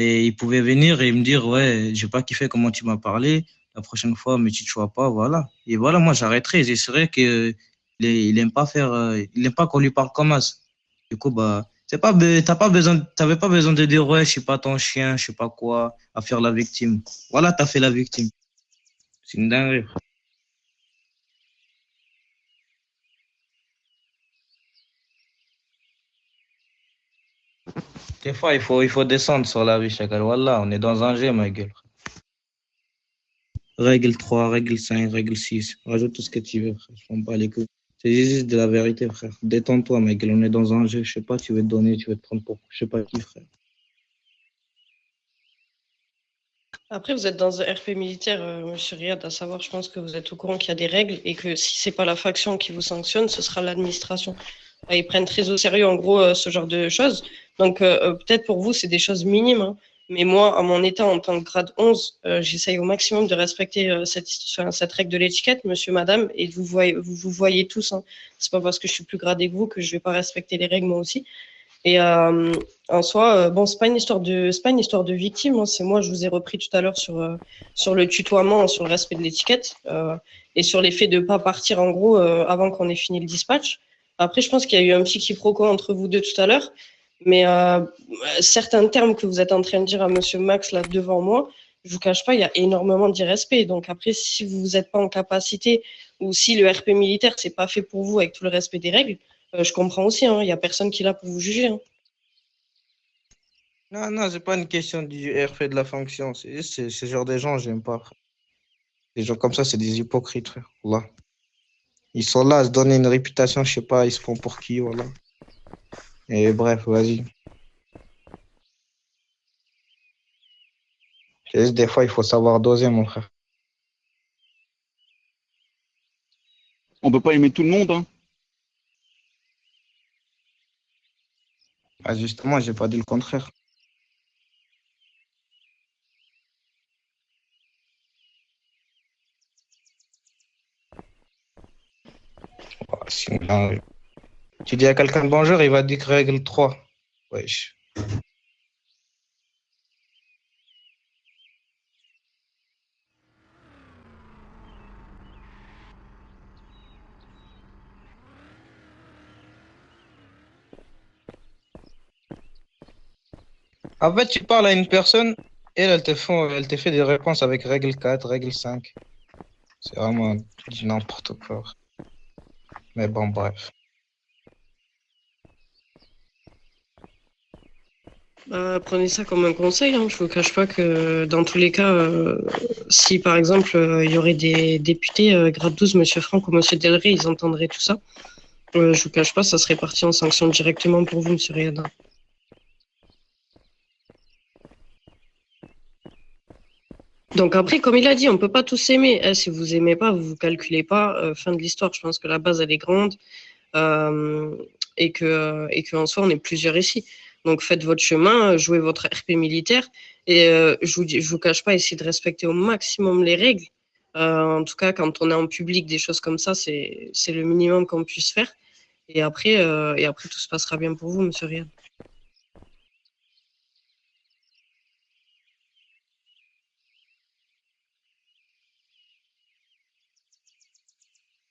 Et il pouvait venir et me dire, ouais, j'ai pas kiffé comment tu m'as parlé. La prochaine fois, me tutoie pas, voilà. Et voilà, moi, j'arrêterai. J'essaierai que il aime pas faire, il aime pas qu'on lui parle comme as. Du coup, bah, t'avais pas besoin de dire, ouais, je suis pas ton chien, je sais pas quoi, à faire la victime. Voilà, t'as fait la victime. C'est une dinguerie. Des fois, il faut descendre sur la vie, chacal. Voilà, on est dans un jeu, ma gueule. Règle 3, règle 5, règle 6. Rajoute tout ce que tu veux, frère. Je m'en bats les couilles. C'est juste de la vérité, frère. Détends-toi, mec. On est dans un jeu. Je sais pas, tu veux te donner, tu veux te prendre pour je sais pas qui, frère. Après, vous êtes dans un RP militaire, monsieur Riyad, à savoir, je pense que vous êtes au courant qu'il y a des règles et que si c'est pas la faction qui vous sanctionne, ce sera l'administration. Ils prennent très au sérieux, en gros, ce genre de choses. Donc, peut-être pour vous, c'est des choses minimes, hein. Mais moi, à mon état, en tant que grade 11, j'essaye au maximum de respecter cette règle de l'étiquette, monsieur, madame, et vous voyez tous, hein. C'est pas parce que je suis plus gradé que vous que je vais pas respecter les règles, moi aussi. Et en soi, bon, c'est pas une histoire de victime, hein. C'est moi, je vous ai repris tout à l'heure sur le tutoiement, sur le respect de l'étiquette et sur les faits de pas partir en gros avant qu'on ait fini le dispatch. Après, je pense qu'il y a eu un petit quiproquo entre vous deux tout à l'heure, mais certains termes que vous êtes en train de dire à Monsieur Max là devant moi, je vous cache pas, il y a énormément d'irrespect. Donc après, si vous n'êtes pas en capacité ou si le RP militaire c'est pas fait pour vous avec tout le respect des règles, je comprends aussi, hein, il y a personne qui est là pour vous juger, hein. Non, non, c'est pas une question du RP de la fonction. C'est juste, ce genre de gens, j'aime pas, frère. Les gens comme ça, c'est des hypocrites, frère. Voilà. Ils sont là à se donner une réputation, je sais pas, ils se font pour qui, voilà. Et bref, vas-y. C'est juste, des fois, il faut savoir doser, mon frère. On peut pas aimer tout le monde, hein. Ah, justement, j'ai pas dit le contraire. Ah, sinon, tu dis à quelqu'un bonjour, il va te dire règle 3. Wesh. En fait, tu parles à une personne, elle te fait des réponses avec règle 4, règle 5. C'est vraiment du n'importe quoi. Mais bon, bref. Prenez ça comme un conseil, hein. Je vous cache pas que dans tous les cas, si par exemple il y aurait des députés grade 12, Monsieur Franck ou Monsieur Delray, ils entendraient tout ça. Je vous cache pas, ça serait parti en sanction directement pour vous, Monsieur Riyad. Donc après, comme il a dit, on peut pas tous aimer, hein. Si vous aimez pas, vous vous calculez pas. Fin de l'histoire. Je pense que la base elle est grande euh, et que en soi on est plusieurs ici. Donc faites votre chemin, jouez votre RP militaire et je vous cache pas, essayez de respecter au maximum les règles. En tout cas, quand on est en public, des choses comme ça, c'est le minimum qu'on puisse faire. Et après tout se passera bien pour vous, Monsieur Riyad.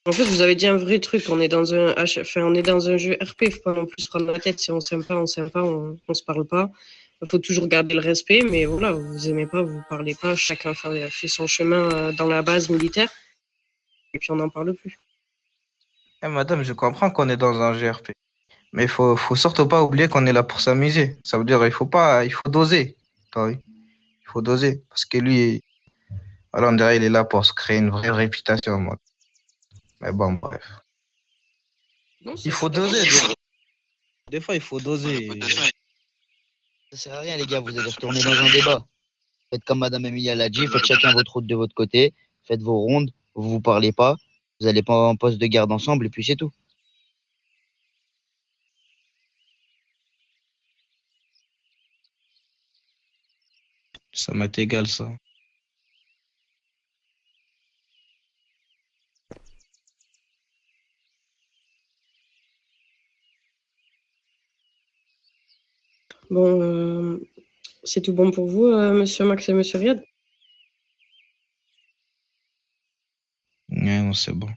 En fait, vous avez dit un vrai truc. On est dans un jeu RP. Faut pas non plus se prendre la tête. Si on s'aime pas, on s'aime pas, on se parle pas. Il faut toujours garder le respect. Mais voilà, vous aimez pas, vous parlez pas. Chacun fait son chemin dans la base militaire. Et puis on n'en parle plus. Eh, madame, je comprends qu'on est dans un GRP. Mais faut surtout pas oublier qu'on est là pour s'amuser. Ça veut dire il faut doser. T'as vu. Il faut doser. Parce que lui, alors on dirait il est là pour se créer une vraie réputation, moi. Mais bon, bref. Non, Il ça, je faut suis d'accord. doser. Des fois, il faut doser. Ça sert à rien, les gars, vous allez retourner dans un débat. Faites comme Madame Emilia l'a dit, faites chacun votre route de votre côté, faites vos rondes, vous vous parlez pas, vous allez pas en poste de garde ensemble et puis c'est tout. Ça m'est égal, ça. Bon, C'est tout bon pour vous, monsieur Max et monsieur Riyad? Ouais, non, c'est bon.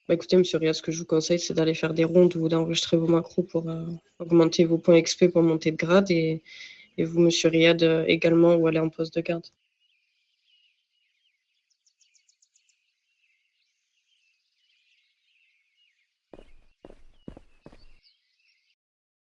Bah, écoutez, monsieur Riyad, ce que je vous conseille, c'est d'aller faire des rondes ou d'enregistrer vos macros pour augmenter vos points XP pour monter de grade. Et vous, monsieur Riyad, également, ou aller en poste de garde.